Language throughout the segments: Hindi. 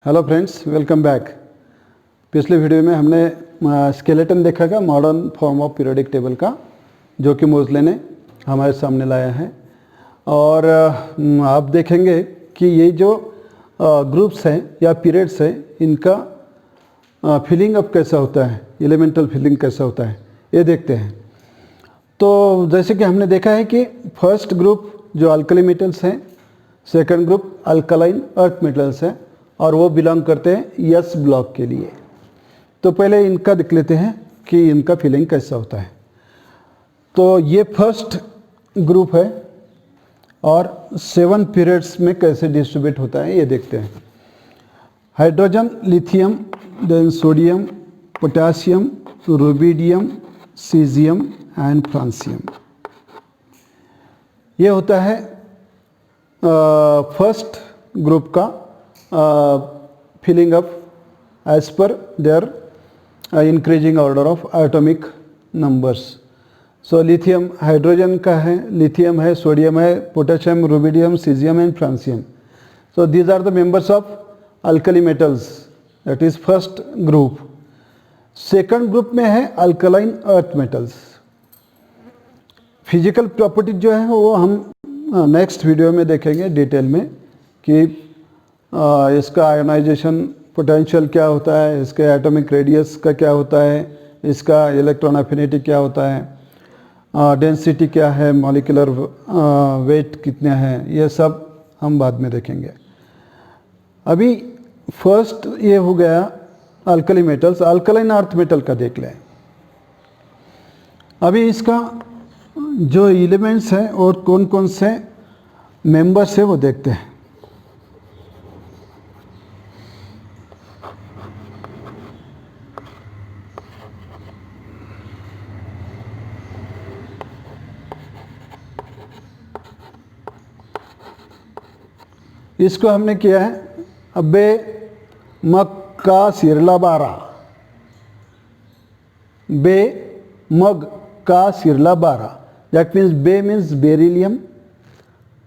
Hello friends, welcome back. पिछले वीडियो में हमने स्केलेटन देखा था, modern form of periodic table का, जो कि मोज़ले ने हमारे सामने लाया है। और आप देखेंगे कि ये जो ग्रुप्स हैं या पीरियड्स हैं, इनका फिलिंग अप कैसा होता है, एलिमेंटल फिलिंग कैसा होता है, ये देखते हैं। तो जैसे कि हमने देखा है कि फर्स्ट ग्रुप जो अल्कली मेटल्स हैं, second group alkaline earth metals हैं, और वो बिलोंग करते हैं यस ब्लॉक के लिए। तो पहले इनका देख लेते हैं कि इनका फिलिंग कैसा होता है। तो ये फर्स्ट ग्रुप है और 7 पीरियड्स में कैसे डिस्ट्रीब्यूट होता है ये देखते हैं। Hydrogen, lithium, then sodium, potassium, rubidium, caesium and francium. ये होता है फर्स्ट ग्रुप का filling up as per their increasing order of atomic numbers. So lithium hydrogen का है, लिथियम है, सोडियम है, potassium, rubidium, caesium and francium. So these are the members of alkali metals. That is first group. Second group में है alkaline earth metals. Physical property जो है वो हम नेक्स्ट वीडियो में देखेंगे डिटेल में कि इसका आयोनाइजेशन पोटेंशियल क्या होता है, इसके एटॉमिक रेडियस का क्या होता है, इसका इलेक्ट्रॉन एफिनिटी क्या होता है, डेंसिटी क्या है, मॉलिक्यूलर वेट कितने हैं, ये सब हम बाद में देखेंगे। अभी फर्स्ट ये हो गया alkali metals. Alkaline earth metal का देख लें। अभी इसका जो एलिमेंट्स हैं और कौन कौन से मेंबर्स हैं वो देखते हैं। इसको हमने किया है अबे मक्का सिरला बारा, बे मग का सिरला बारा। दैट मीन्स बे मीन्स बेरिलियम,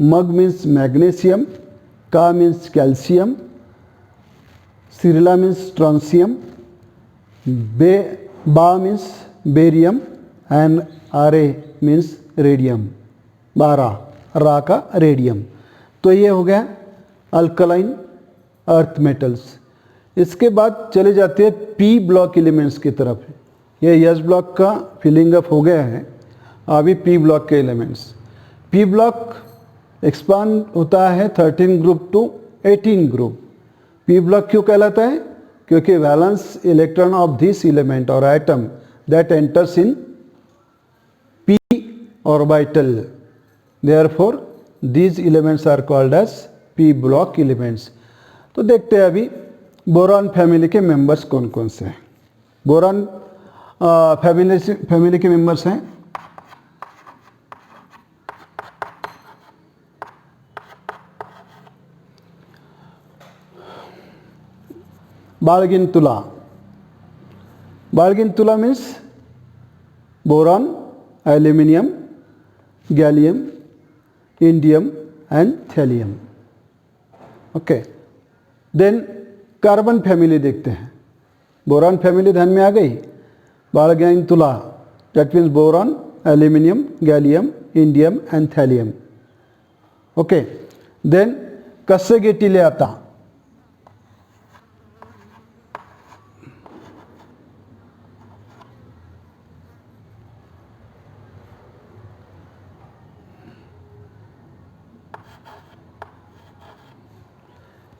मग मीन्स मैग्नीशियम, का मीन्स कैल्शियम, सिरला मीन्स स्ट्रॉन्सियम, बे बा मीन्स बेरियम एंड आरे मीन्स रेडियम। 12 रा का रेडियम। तो ये हो गया अल्कलाइन अर्थ मेटल्स। इसके बाद चले जाते हैं पी ब्लॉक एलिमेंट्स की तरफ। ये एस ब्लॉक का फिलिंग अप हो गया है, अभी पी ब्लॉक के एलिमेंट्स। पी ब्लॉक एक्सपांड होता है 13 group to 18 group. P block क्यों कहलाता है? क्योंकि valence electron of this element और atom that enters in p orbital, therefore these elements are called as p block elements. तो देखते हैं अभी बोरॉन फैमिली के मेंबर्स कौन कौन से हैं। बोरॉन फैमिली के मेंबर्स हैं बालगिनतुला। बालगिनतुला means boron, aluminium, gallium, indium and thallium. Okay, then carbon family देखते हैं। बोरॉन फैमिली ध्यान में आ गई। बालगिनतुला that means boron, aluminium, gallium, indium and thallium. Okay, then कस्सेगेटिलियाता।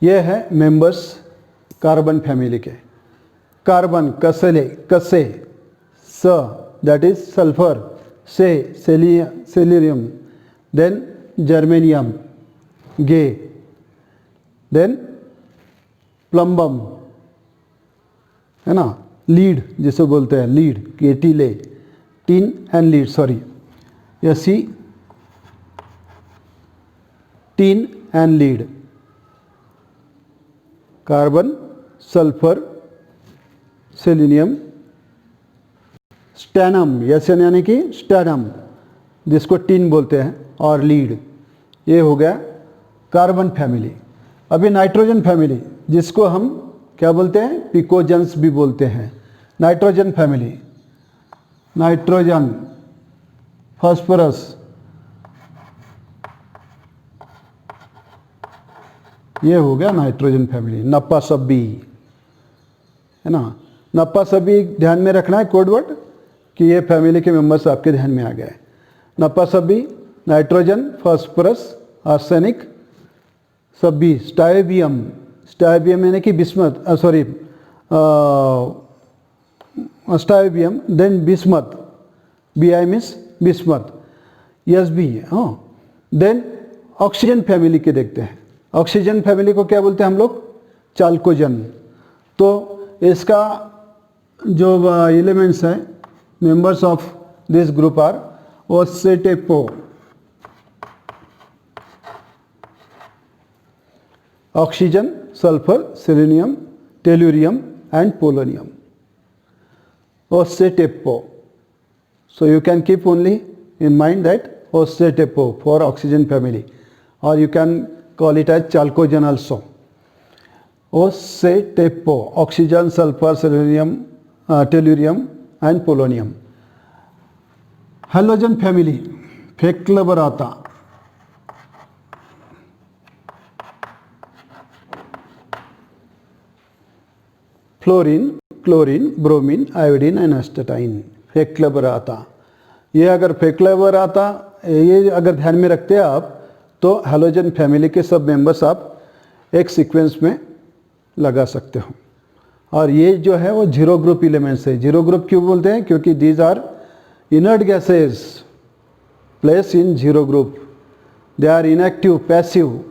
ये है मेंबर्स कार्बन फैमिली के। कार्बन कसले कसे, स दैट इज सल्फर, से सेलेनियम, देन जर्मेनियम, गे, देन प्लम्बम है ना, लीड जिसे बोलते हैं, लीड केटीले, tin and lead, sorry यसी, tin and lead. Carbon, sulphur, selenium, stannum, यसन यानी कि स्टैनम जिसको टिन बोलते हैं, और लीड। ये हो गया कार्बन फैमिली। अभी नाइट्रोजन फैमिली, जिसको हम क्या बोलते हैं, पिकोजेंस भी बोलते हैं। नाइट्रोजन फैमिली, नाइट्रोजन, फास्फोरस, ये हो गया नाइट्रोजन फैमिली। नप्पा सब्बी है ना, नप्पा सब्बी ध्यान में रखना है कोड वर्ड कि ये फैमिली के मेंबर्स आपके ध्यान में आ गए। नप्पा सब्बी, नाइट्रोजन, फास्फोरस, आर्सेनिक, सब्बी, स्टाइबियम, स्टाइबियम यानी कि bismuth, sorry stibium, then bismuth, Bi means bismuth, Sb, हाँ। देन ऑक्सीजन फैमिली के देखते हैं। ऑक्सीजन फैमिली को क्या बोलते हैं हम लोग, चाल्कोजन। तो इसका जो एलिमेंट्स हैं, members of this group are ओसेटेपो, oxygen, sulphur, selenium, tellurium and polonium, ओसेटेपो. So you can keep only in mind that Osetepo for oxygen family, or you can call it as chalcogen also. Osetepo, oxygen, sulfur, selenium, tellurium and polonium. Halogen family, Faclabarata, fluorine, chlorine, bromine, iodine and astatine, फेक्लेबराता। ये अगर फेक्लेबराता ये अगर ध्यान में रखते हैं आप, तो हैलोजन फैमिली के सब मेंबर्स आप एक सीक्वेंस में लगा सकते हो। और ये जो है वो जीरो ग्रुप एलिमेंट्स है। जीरो ग्रुप क्यों बोलते हैं, क्योंकि these are inert gases place in zero group, they are inactive, passive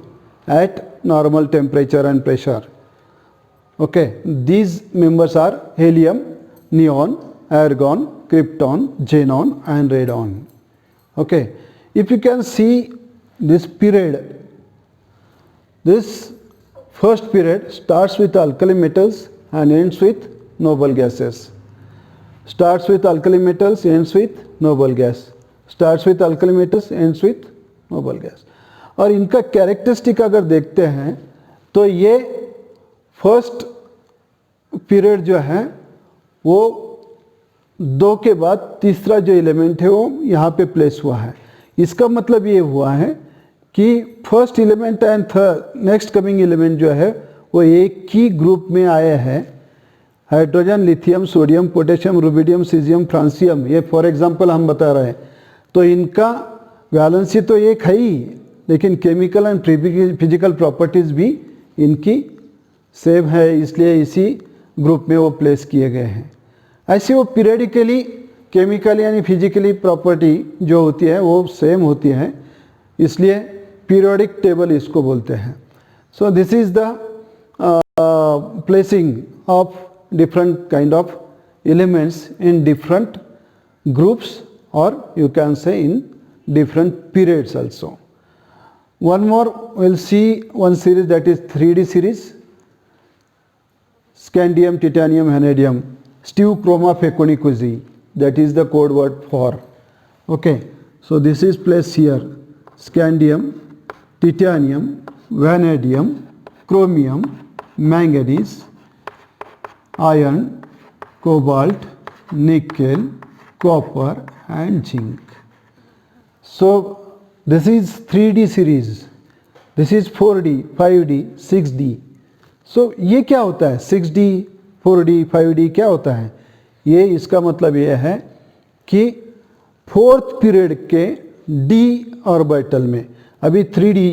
at normal temperature and pressure. Okay, these members are helium, neon, argon, krypton, xenon and radon. Okay, if you can see this period, this first period starts with alkali metals and ends with noble gases. Starts with alkali metals, ends with noble gas. Starts with alkali metals, ends with noble gas. और इनका कैरेक्टरिस्टिक अगर देखते हैं तो ये फर्स्ट पीरियड जो है वो दो के बाद तीसरा जो एलिमेंट है वो यहाँ पे प्लेस हुआ है। इसका मतलब ये हुआ है कि first element and next coming element जो है वो एक ही ग्रुप में आए हैं। Hydrogen, lithium, sodium, potassium, rubidium, caesium, francium, ये फॉर एग्जांपल हम बता रहे हैं। तो इनका वैलेंसी तो एक है ही, लेकिन केमिकल एंड फिजिकल प्रॉपर्टीज़ भी इनकी सेम है, इसलिए इसी ग्रुप में वो प्लेस किए गए हैं। ऐसे वो पीरियडिकली केमिकली यानी फिजिकली प्रॉपर्टी जो होती है वो सेम होती है, इसलिए पीरियोडिक टेबल इसको बोलते हैं। So this is the placing of different kind of elements in different groups, और you can say in different periods also. One more, we'll see one series, that is 3D series. Scandium, titanium, vanadium, steve chroma faconicuzzi, that is the code word for. Okay, so this is placed here. Scandium, titanium, vanadium, chromium, manganese, iron, cobalt, nickel, copper and zinc. So this is 3D series, this is 4D, 5D, 6D. So ये क्या होता है 6D, 4D, 5D क्या होता है? ये इसका मतलब ये है कि फोर्थ पीरियड के D ऑर्बिटल में, अभी 3D,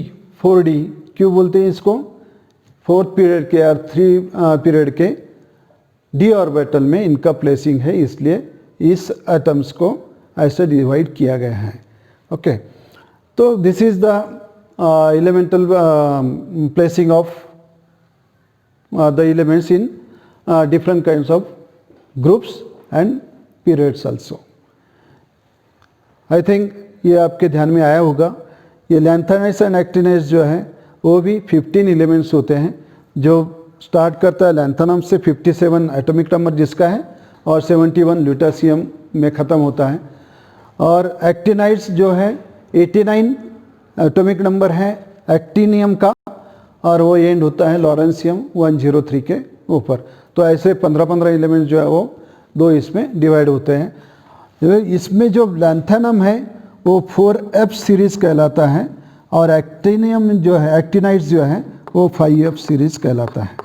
4D क्यों बोलते हैं इसको? फोर्थ पीरियड के और 3 पीरियड के D ऑर्बिटल में इनका प्लेसिंग है, इसलिए इस एटम्स को ऐसे डिवाइड किया गया है। ओके, तो this is the elemental placing of the elements in different kinds of groups and periods also. I think ये आपके ध्यान में आया होगा। ये लैंथेनाइड्स एंड एक्टिनाइड्स जो है वो भी 15 एलिमेंट्स होते हैं, जो स्टार्ट करता है लैंथेनम से 57 एटॉमिक नंबर जिसका है, और 71 ल्यूटासियम में ख़त्म होता है। और एक्टिनाइड्स जो है 89 एटॉमिक नंबर है एक्टिनियम का, और वो एंड होता है लॉरेंशियम 103 के ऊपर। तो ऐसे 15-15 एलिमेंट जो है वो 2 इसमें डिवाइड होते हैं। इसमें जो लैंथेनम है वो 4F सीरीज़ कहलाता है और एक्टिनियम जो है, एक्टिनाइट्स जो है वो 5F सीरीज़ कहलाता है।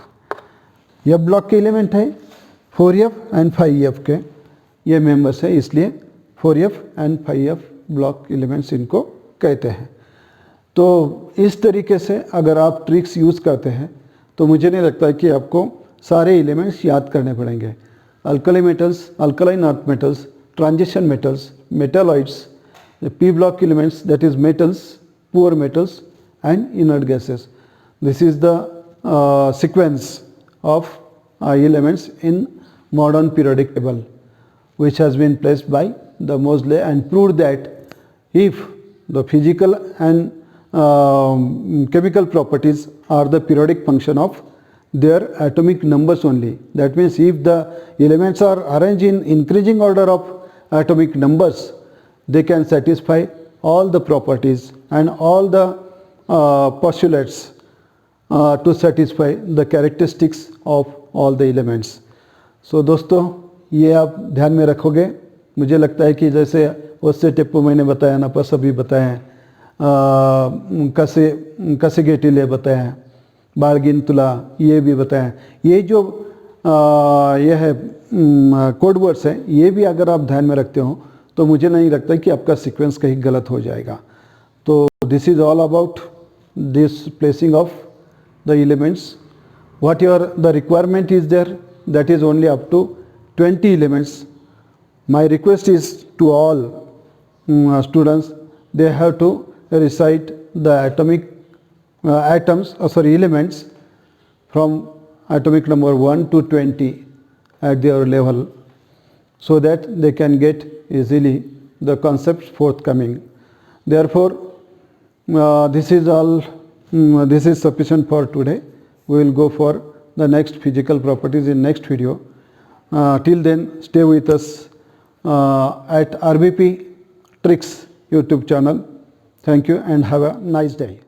यह ब्लॉक के एलिमेंट है 4F एंड 5F के ये मेंबर्स है, इसलिए 4F and 5F block elements इनको कहते हैं। तो इस तरीके से अगर आप ट्रिक्स यूज़ करते हैं तो मुझे नहीं लगता कि आपको सारे एलिमेंट्स याद करने पड़ेंगे। Alkali metals, alkaline earth metals, transition metals, metalloids, p block elements, that is metals, poor metals and inert gases. This is the sequence of elements in modern periodic table, which has been placed by the Moseley and proved that if the physical and chemical properties are the periodic function of their atomic numbers only. That means if the elements are arranged in increasing order of atomic numbers, they can satisfy all the properties and all the postulates to satisfy the characteristics of all the elements. So दोस्तों ये आप ध्यान में रखोगे। मुझे लगता है कि जैसे उससे टेप्पो मैंने बताया, नपस अभी बताए हैं, कसेगेटिले बताए हैं, बार्गिन तुला ये भी बताया है। ये जो ये है कोड वर्ड्स हैं, ये भी अगर आप ध्यान में रखते हो तो मुझे नहीं लगता कि आपका सीक्वेंस कहीं गलत हो जाएगा। तो this is all about this placing of the elements. What your the requirement is there, that is only up to 20 elements. My request is to all students, they have to recite the atomic elements from atomic number 1 to 20 at their level, so that they can get easily the concepts forthcoming. Therefore, this is all. This is sufficient for today. We will go for the next physical properties in next video. Till then, stay with us at RBP Tricks YouTube channel. Thank you and have a nice day.